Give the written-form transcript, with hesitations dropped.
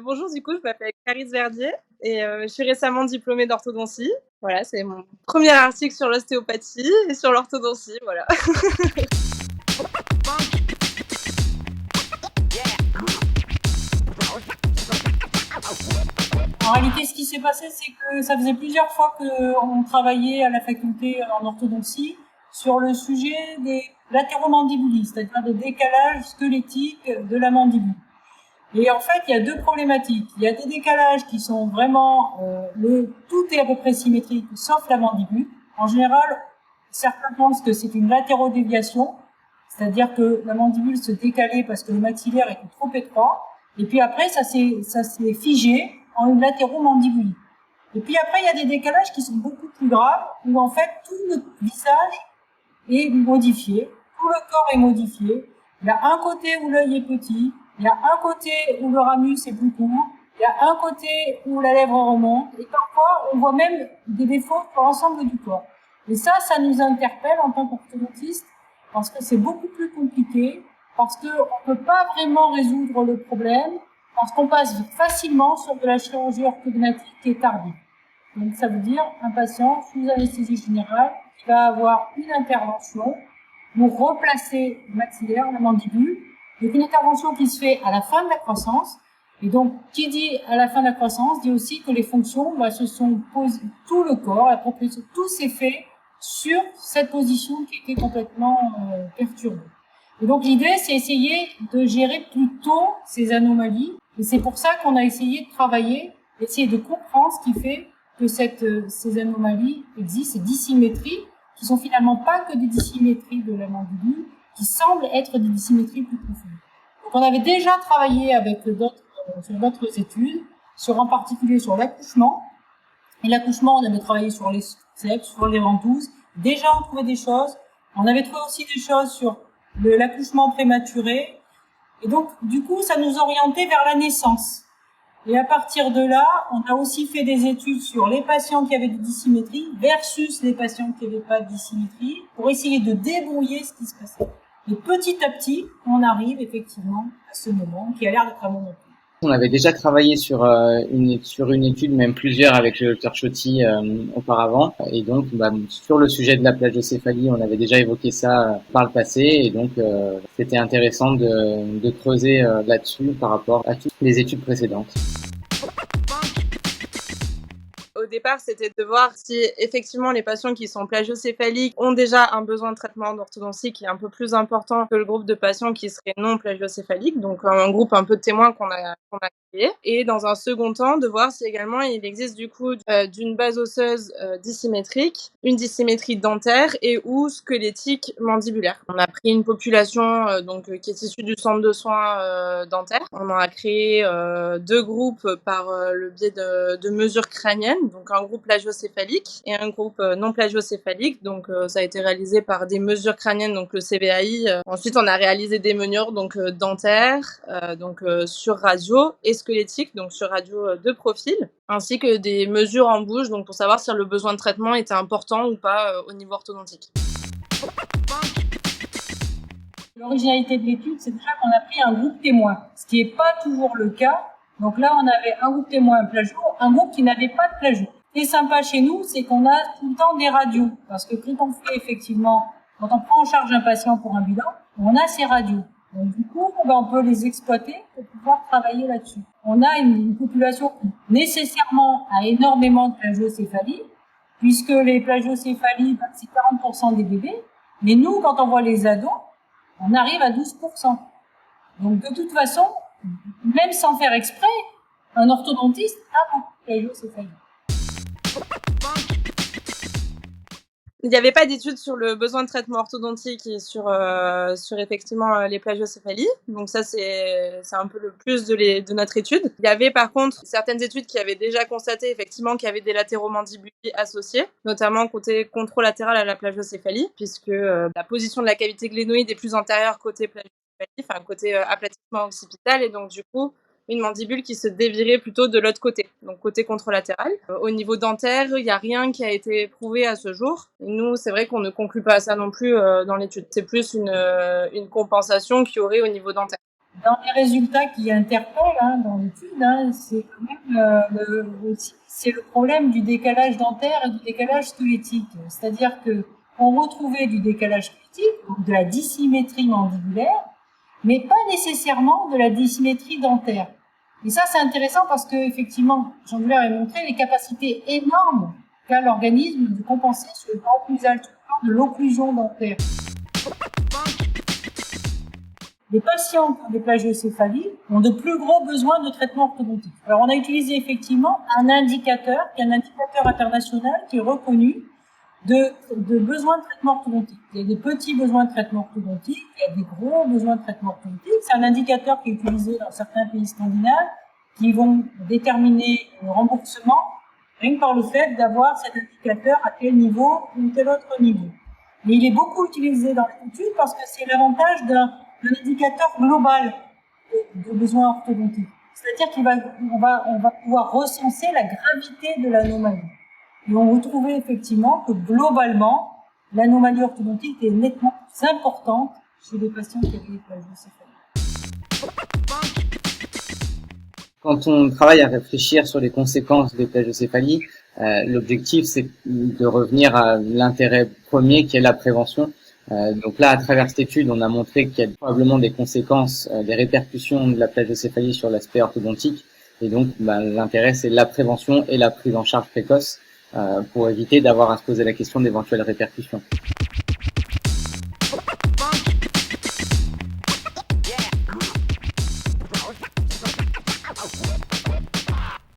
Bonjour, du coup, je m'appelle Clarisse Verdier et je suis récemment diplômée d'orthodontie. Voilà, c'est mon premier article sur l'ostéopathie et sur l'orthodontie, voilà. En réalité, ce qui s'est passé, c'est que ça faisait plusieurs fois qu'on travaillait à la faculté en orthodontie sur le sujet des latéromandibules, c'est-à-dire des décalages squelettiques de la mandibule. Et en fait, il y a deux problématiques. Il y a des décalages qui sont vraiment, tout est à peu près symétrique, sauf la mandibule. En général, certains pensent que c'est une latérodéviation, c'est-à-dire que la mandibule se décalait parce que le maxillaire était trop étroit. Et puis après, ça s'est figé en une latéromandibule. Et puis après, il y a des décalages qui sont beaucoup plus graves, où en fait, tout le visage est modifié, tout le corps est modifié. Il y a un côté où l'œil est petit, il y a un côté où le ramus est plus court, il y a un côté où la lèvre remonte, et parfois on voit même des défauts sur l'ensemble du corps. Et ça nous interpelle en tant qu'orthodontiste, parce que c'est beaucoup plus compliqué, parce qu'on ne peut pas vraiment résoudre le problème, parce qu'on passe facilement sur de la chirurgie orthodontique qui est tardive. Donc ça veut dire un patient sous anesthésie générale qui va avoir une intervention pour replacer le maxillaire, la mandibule. Donc une intervention qui se fait à la fin de la croissance. Et donc, qui dit à la fin de la croissance, dit aussi que les fonctions se sont posées, tout le corps, la propriété, tout s'est fait sur cette position qui était complètement perturbée. Et donc l'idée, c'est essayer de gérer plus tôt ces anomalies. Et c'est pour ça qu'on a essayé de travailler, essayer de comprendre ce qui fait que ces anomalies existent, ces dissymétries, qui sont finalement pas que des dissymétries de la mandibule, qui semblent être des dissymétries plus profondes. Donc on avait déjà travaillé avec sur d'autres études, en particulier sur l'accouchement. Et l'accouchement, on avait travaillé sur les sepses, sur les ventouses. Déjà, on trouvait des choses. On avait trouvé aussi des choses sur l'accouchement prématuré. Et donc, du coup, ça nous orientait vers la naissance. Et à partir de là, on a aussi fait des études sur les patients qui avaient des dissymétries versus les patients qui n'avaient pas de dissymétrie pour essayer de débrouiller ce qui se passait. Et petit à petit, on arrive effectivement à ce moment qui a l'air d'être un moment clé. On avait déjà travaillé sur une étude, même plusieurs, avec le docteur Chotti auparavant. Et donc, sur le sujet de la plagiocéphalie, on avait déjà évoqué ça par le passé. Et donc, c'était intéressant de creuser là-dessus par rapport à toutes les études précédentes. Au départ, c'était de voir si effectivement les patients qui sont plagiocéphaliques ont déjà un besoin de traitement d'orthodontie qui est un peu plus important que le groupe de patients qui seraient non plagiocéphaliques, donc un groupe un peu de témoins qu'on a créé. Et dans un second temps, de voir si également il existe du coup d'une base osseuse dissymétrique, une dissymétrie dentaire et ou squelettique mandibulaire. On a pris une population qui est issue du centre de soins dentaire. On en a créé deux groupes par le biais de mesures crâniennes, donc un groupe plagiocéphalique et un groupe non plagiocéphalique. Donc ça a été réalisé par des mesures crâniennes, donc le CVAI. Ensuite, on a réalisé des mesures dentaires, sur radio et squelettique, donc sur radio de profil, ainsi que des mesures en bouche, donc pour savoir si le besoin de traitement était important ou pas au niveau orthodontique. L'originalité de l'étude, c'est déjà qu'on a pris un groupe témoin, ce qui n'est pas toujours le cas. Donc là, on avait un groupe témoin plagio, un groupe qui n'avait pas de plagio. Ce qui est sympa chez nous, c'est qu'on a tout le temps des radios. Parce que quand on prend en charge un patient pour un bilan, on a ces radios. Donc du coup, on peut les exploiter pour pouvoir travailler là-dessus. On a une population qui nécessairement a énormément de plagiocéphalie, puisque les plagiocéphalies, c'est 40% des bébés. Mais nous, quand on voit les ados, on arrive à 12%. Donc de toute façon, même sans faire exprès, un orthodontiste a beaucoup de plagiocéphalie. Il n'y avait pas d'études sur le besoin de traitement orthodontique et sur effectivement les plagiocéphalies. Donc ça, c'est un peu le plus de notre étude. Il y avait par contre certaines études qui avaient déjà constaté effectivement qu'il y avait des latéromandibuli associés, notamment côté contralatéral à la plagiocéphalie, puisque la position de la cavité glénoïde est plus antérieure côté plagiocéphalie, enfin côté aplatissement occipital, et donc du coup, une mandibule qui se dévirait plutôt de l'autre côté, donc côté contralatéral. Au niveau dentaire, il n'y a rien qui a été prouvé à ce jour. Et nous, c'est vrai qu'on ne conclut pas à ça non plus dans l'étude. C'est plus une compensation qu'il y aurait au niveau dentaire. dans les résultats qui interpellent dans l'étude, c'est quand même c'est le problème du décalage dentaire et du décalage squelettique. C'est-à-dire que on retrouvait du décalage squelettique, donc de la dissymétrie mandibulaire, mais pas nécessairement de la dissymétrie dentaire. Et ça, c'est intéressant parce que effectivement, Jean Muller a montré les capacités énormes qu'a l'organisme de compenser sur le plan occlusal, sur le plan de l'occlusion dentaire. Les patients qui ont des plagiocéphalies ont de plus gros besoins de traitement orthodontique. Alors, on a utilisé effectivement un indicateur, qui est un indicateur international qui est reconnu de besoins de traitement orthodontique. Il y a des petits besoins de traitement orthodontique, il y a des gros besoins de traitement orthodontique. C'est un indicateur qui est utilisé dans certains pays scandinaves qui vont déterminer le remboursement rien que par le fait d'avoir cet indicateur à tel niveau ou tel autre niveau. Mais il est beaucoup utilisé dans les études parce que c'est l'avantage d'un indicateur global de besoins orthodontiques. C'est-à-dire qu'on va pouvoir recenser la gravité de l'anomalie. Et on retrouvait effectivement que globalement, l'anomalie orthodontique est nettement plus importante chez les patients qui avaient des plagiocéphalies. Quand on travaille à réfléchir sur les conséquences des plagiocéphalies, l'objectif c'est de revenir à l'intérêt premier qui est la prévention. Donc là, à travers cette étude, on a montré qu'il y a probablement des conséquences, des répercussions de la plagiocéphalie sur l'aspect orthodontique. Et donc, l'intérêt, c'est la prévention et la prise en charge précoce pour éviter d'avoir à se poser la question d'éventuelles répercussions.